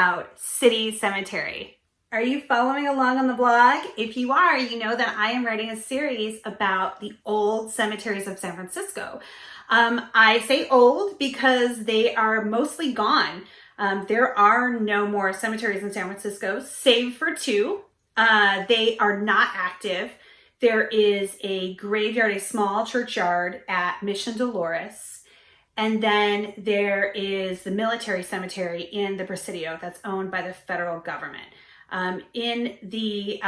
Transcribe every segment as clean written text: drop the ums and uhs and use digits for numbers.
about City Cemetery. Are you following along on the blog? If you are, you know that I am writing a series about the old cemeteries of San Francisco. I say old because they are mostly gone. There are no more cemeteries in San Francisco, save for two. They are not active. There is a graveyard, a small churchyard at Mission Dolores. And then there is the military cemetery in the Presidio that's owned by the federal government. In the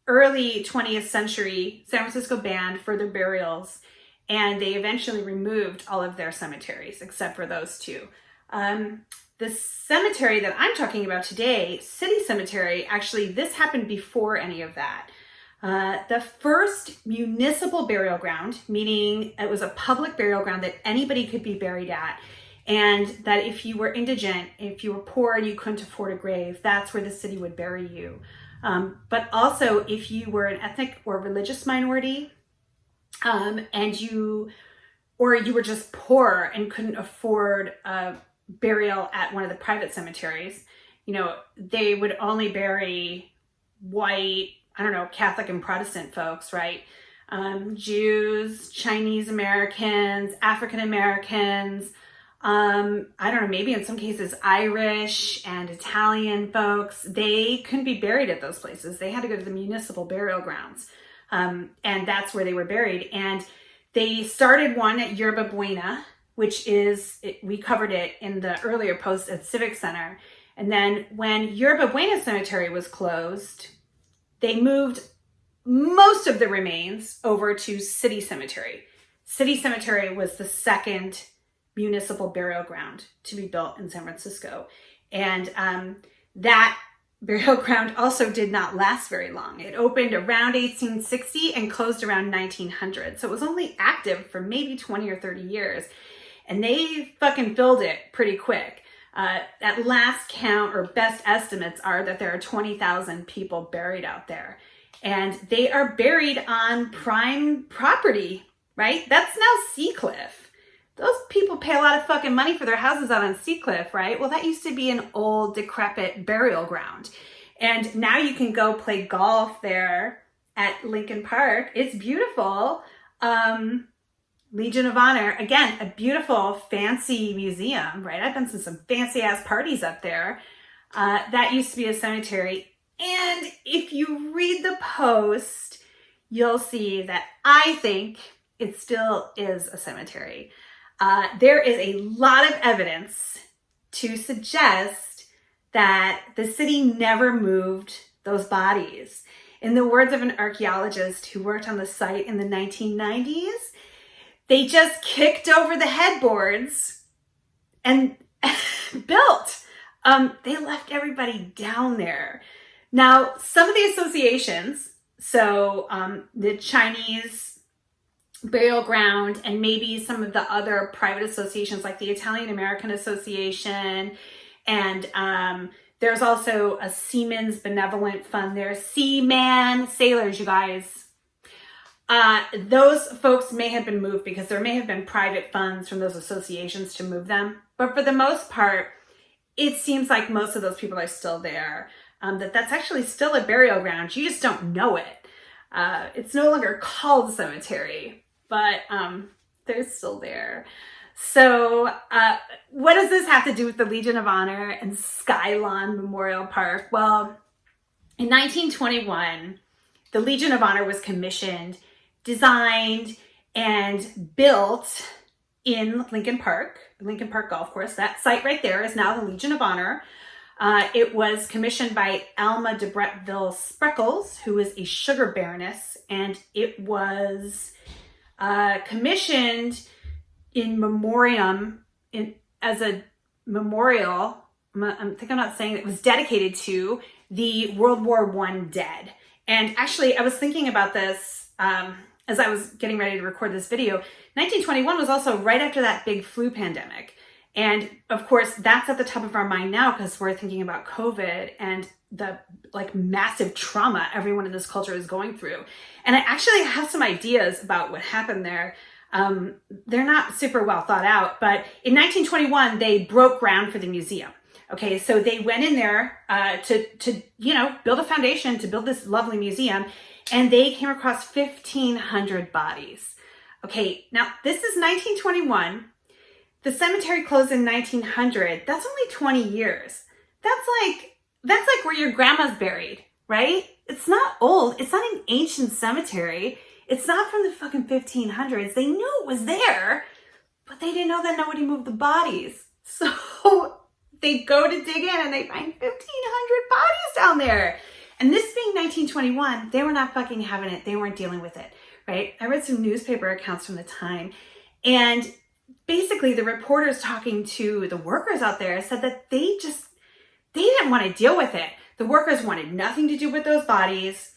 early 20th century, San Francisco banned further burials, and they eventually removed all of their cemeteries except for those two. The cemetery that I'm talking about today, City Cemetery, actually this happened before any of that. The first municipal burial ground, meaning it was a public burial ground that anybody could be buried at, and that if you were indigent, if you were poor and you couldn't afford a grave, that's where the city would bury you. But also if you were an ethnic or religious minority, and you were just poor and couldn't afford a burial at one of the private cemeteries, you know, they would only bury white, Catholic and Protestant folks, right? Jews, Chinese Americans, African Americans, maybe in some cases Irish and Italian folks. They couldn't be buried at those places. They had to go to the municipal burial grounds. And that's where they were buried. And they started one at Yerba Buena, which is, we covered it in the earlier post at Civic Center. And then when Yerba Buena Cemetery was closed, they moved most of the remains over to City Cemetery. City Cemetery was the second municipal burial ground to be built in San Francisco. And that burial ground also did not last very long. It opened around 1860 and closed around 1900. So it was only active for maybe 20 or 30 years. And they fucking filled it pretty quick. At last count, or best estimates are that there are 20,000 people buried out there. And they are buried on prime property, right? That's now Seacliff. Those people pay a lot of fucking money for their houses out on Seacliff, right? Well, that used to be an old, decrepit burial ground. And now you can go play golf there at Lincoln Park. It's beautiful. Legion of Honor, again, a beautiful, fancy museum, right? I've been to some fancy ass parties up there. That used to be a cemetery. And if you read the post, you'll see that I think it still is a cemetery. There is a lot of evidence to suggest that the city never moved those bodies. In the words of an archaeologist who worked on the site in the 1990s, they just kicked over the headboards and built. They left everybody down there. Now, some of the associations, so the Chinese burial ground and maybe some of the other private associations like the Italian American Association, and there's also a Seamen's Benevolent Fund there. Seaman, sailors, you guys. Those folks may have been moved because there may have been private funds from those associations to move them. But for the most part, it seems like most of those people are still there. That's actually still a burial ground. You just don't know it. It's no longer called cemetery, but they're still there. So what does this have to do with the Legion of Honor and Skylawn Memorial Park? Well, in 1921, the Legion of Honor was commissioned, designed, and built in Lincoln Park Golf Course. That site right there is now the Legion of Honor. It was commissioned by Alma de Bretteville Spreckles, who is a sugar baroness, and it was commissioned in memoriam, as a memorial. I'm not saying it was dedicated to the World War I dead. And actually, I was thinking about this as I was getting ready to record this video. 1921 was also right after that big flu pandemic. And of course, that's at the top of our mind now because we're thinking about COVID and the massive trauma everyone in this culture is going through. And I actually have some ideas about what happened there. They're not super well thought out, but in 1921, they broke ground for the museum. Okay, so they went in there to build a foundation to build this lovely museum, and they came across 1,500 bodies. Okay, now this is 1921. The cemetery closed in 1900. That's only 20 years. That's like where your grandma's buried, right? It's not old. It's not an ancient cemetery. It's not from the fucking 1500s. They knew it was there, but they didn't know that nobody moved the bodies. So they go to dig in and they find 1,500 bodies down there. And this being 1921, they were not fucking having it. They weren't dealing with it, right? I read some newspaper accounts from the time, and basically the reporters talking to the workers out there said that they didn't want to deal with it. The workers wanted nothing to do with those bodies.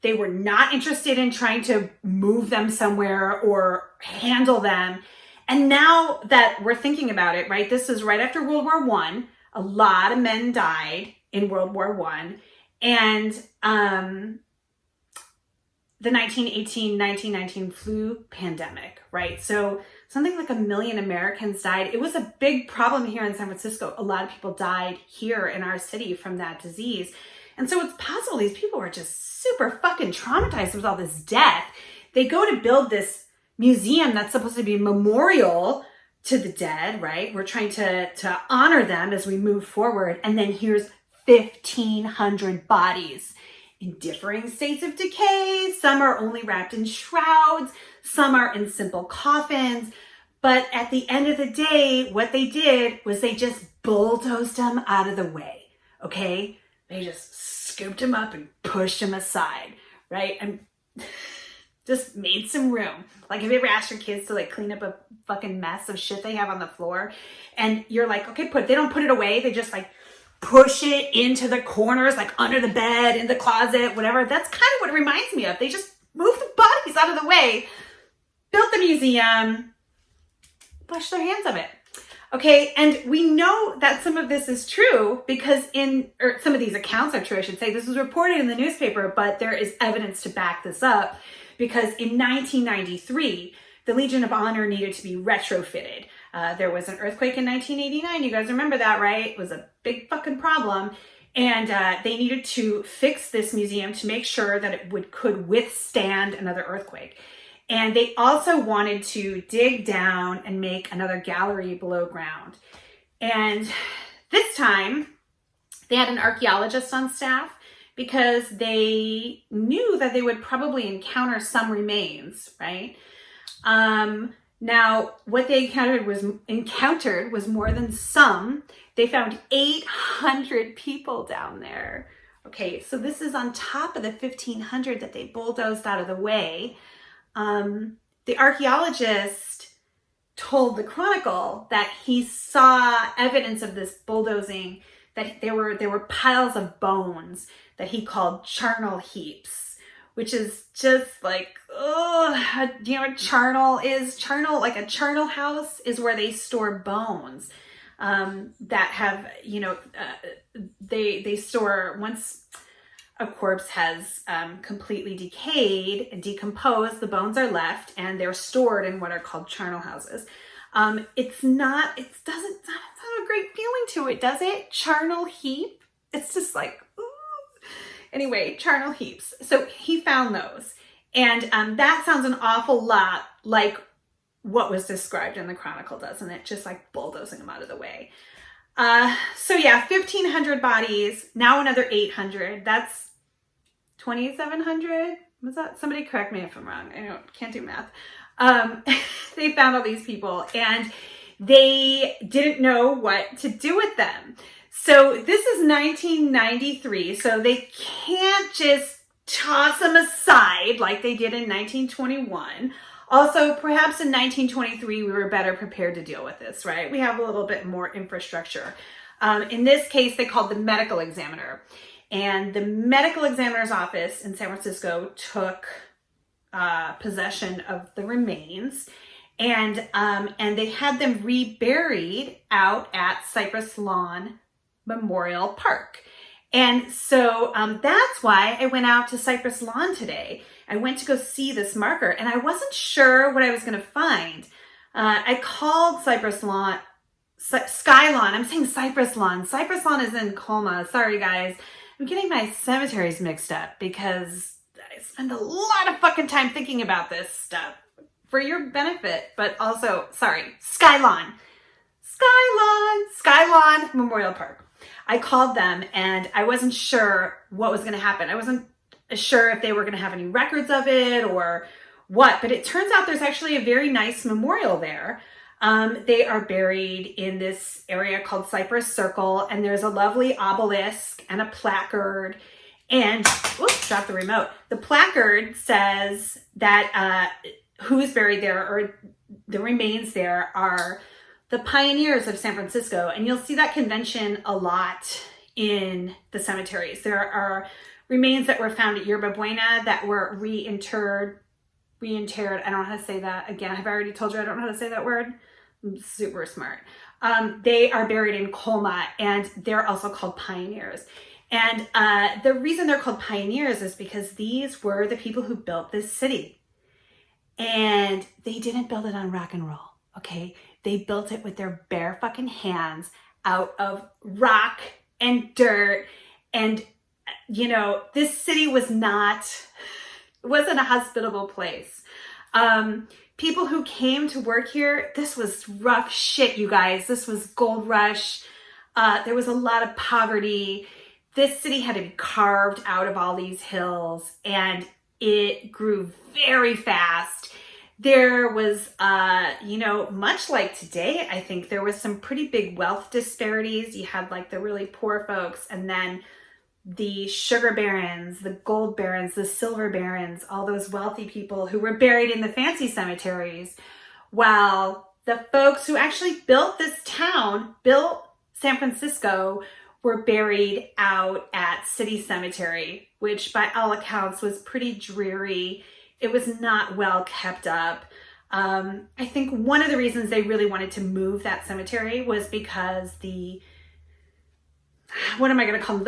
They were not interested in trying to move them somewhere or handle them. And now that we're thinking about it, right, this is right after World War I. A lot of men died in World War I. And the 1918-1919 flu pandemic, right? So something like 1 million Americans died. It was a big problem here in San Francisco. A lot of people died here in our city from that disease. And so it's possible these people were just super fucking traumatized with all this death. They go to build this museum that's supposed to be a memorial to the dead, right? We're trying to honor them as we move forward. And then here's 1,500 bodies in differing states of decay. Some are only wrapped in shrouds. Some are in simple coffins. But at the end of the day, what they did was they just bulldozed them out of the way, okay? They just scooped them up and pushed them aside, right? And just made some room. Like, have you ever asked your kids to like clean up a fucking mess of shit they have on the floor? And you're like, okay, they don't put it away. They just like push it into the corners, like under the bed, in the closet, whatever. That's kind of what it reminds me of. They just moved the bodies out of the way, built the museum, washed their hands of it. Okay, and we know that some of this is true because some of these accounts are true, I should say. This was reported in the newspaper, but there is evidence to back this up because in 1993, the Legion of Honor needed to be retrofitted. There was an earthquake in 1989. You guys remember that, right? It was a big fucking problem. And they needed to fix this museum to make sure that it could withstand another earthquake. And they also wanted to dig down and make another gallery below ground. And this time, they had an archaeologist on staff because they knew that they would probably encounter some remains, right? Now, what they encountered was more than some. They found 800 people down there. Okay, so this is on top of the 1,500 that they bulldozed out of the way. The archaeologist told the Chronicle that he saw evidence of this bulldozing, that there were piles of bones that he called charnel heaps, which is just like, do you know what charnel is? Charnel, like a charnel house, is where they store bones that have, they store, once a corpse has completely decayed and decomposed, the bones are left and they're stored in what are called charnel houses. It doesn't have a great feeling to it, does it? Charnel heap? It's just like, ooh. Anyway, charnel heaps. So he found those. And that sounds an awful lot like what was described in the Chronicle, doesn't it? Just like bulldozing them out of the way. So yeah, 1,500 bodies, now another 800. That's 2,700. Was that? Somebody correct me if I'm wrong. I can't do math. They found all these people and they didn't know what to do with them. So this is 1993. So they can't just toss them aside like they did in 1921. Also, perhaps in 1923, we were better prepared to deal with this, right? We have a little bit more infrastructure. In this case, they called the medical examiner. And the medical examiner's office in San Francisco took possession of the remains. And they had them reburied out at Cypress Lawn Memorial Park. And so that's why I went out to Cypress Lawn today. I went to go see this marker and I wasn't sure what I was going to find. I called Cypress Lawn Sky Lawn. I'm saying Cypress Lawn. Cypress Lawn is in Colma. Sorry, guys. I'm getting my cemeteries mixed up because I spend a lot of fucking time thinking about this stuff for your benefit, but also, sorry, Sky Lawn. Sky Lawn Memorial Park. I called them and I wasn't sure what was going to happen. I wasn't sure if they were going to have any records of it or what, but it turns out there's actually a very nice memorial there. They are buried in this area called Cypress Circle, and there's a lovely obelisk and a placard. And, oops, dropped the remote. The placard says that who is buried there, or the remains there, are the pioneers of San Francisco. And you'll see that convention a lot in the cemeteries. There are remains that were found at Yerba Buena that were reinterred. I don't know how to say that. Again, have I already told you I don't know how to say that word? I'm super smart. They are buried in Colma, and they're also called pioneers. And the reason they're called pioneers is because these were the people who built this city. And they didn't build it on rock and roll, okay? They built it with their bare fucking hands out of rock and dirt. And, you know, this city wasn't a hospitable place. People who came to work here, this was rough shit, you guys. This was gold rush. There was a lot of poverty. This city had to be carved out of all these hills, and it grew very fast. There was, much like today, I think there was some pretty big wealth disparities. You had like the really poor folks, and then the sugar barons, the gold barons, the silver barons, all those wealthy people who were buried in the fancy cemeteries, while the folks who actually built this town, built San Francisco, were buried out at City Cemetery, which by all accounts was pretty dreary. It was not well kept up. I think one of the reasons they really wanted to move that cemetery was because the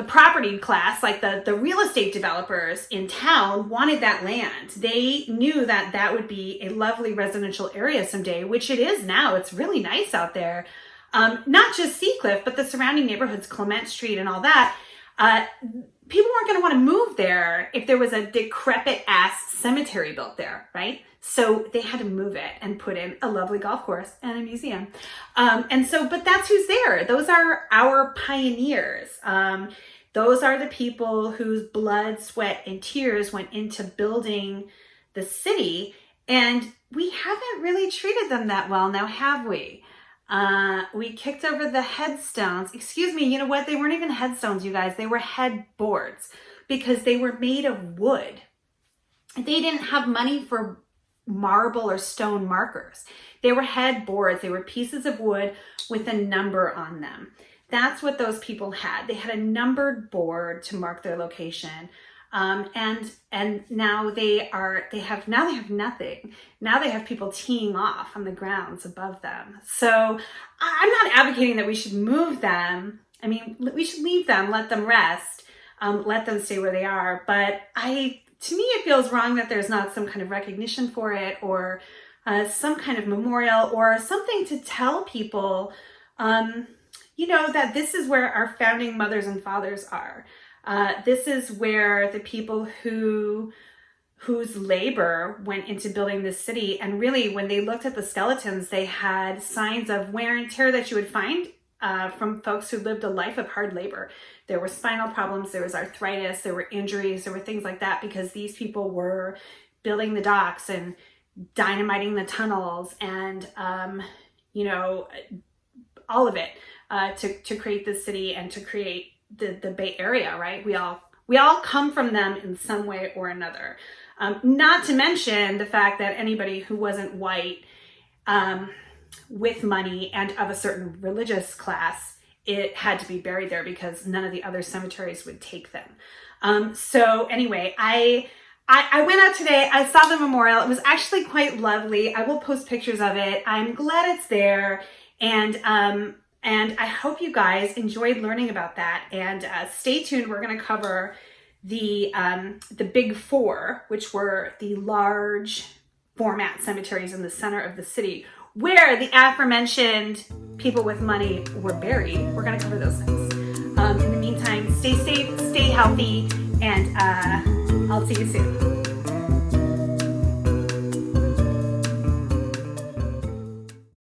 property class, like the real estate developers in town, wanted that land. They knew that that would be a lovely residential area someday, which it is now. It's really nice out there. Not just Seacliff, but the surrounding neighborhoods, Clement Street and all that. People weren't going to want to move there if there was a decrepit ass cemetery built there, right? So they had to move it and put in a lovely golf course and a museum. But that's who's there. Those are our pioneers. Those are the people whose blood, sweat, and tears went into building the city. And we haven't really treated them that well now, have we? We kicked over the headstones. Excuse me, you know what? They weren't even headstones, you guys. They were headboards because they were made of wood. They didn't have money for marble or stone markers. They were headboards. They were pieces of wood with a number on them. That's what those people had. They had a numbered board to mark their location. And now they have nothing. Now they have people teeing off on the grounds above them. So I'm not advocating that we should move them. I mean, we should leave them, let them rest, let them stay where they are. But to me, it feels wrong that there's not some kind of recognition for it, or some kind of memorial, or something to tell people, that this is where our founding mothers and fathers are. This is where the people whose labor went into building this city. And really, when they looked at the skeletons, they had signs of wear and tear that you would find from folks who lived a life of hard labor. There were spinal problems, there was arthritis, there were injuries, there were things like that, because these people were building the docks and dynamiting the tunnels and, all of it to create this city and to create the Bay Area, right? We all come from them in some way or another. Not to mention the fact that anybody who wasn't white, with money and of a certain religious class, it had to be buried there because none of the other cemeteries would take them. So anyway, I went out today. I saw the memorial. It was actually quite lovely. I will post pictures of it. I'm glad it's there. And I hope you guys enjoyed learning about that. And stay tuned. We're going to cover the big four, which were the large format cemeteries in the center of the city where the aforementioned people with money were buried. We're going to cover those things. In the meantime, stay safe, stay healthy, and I'll see you soon.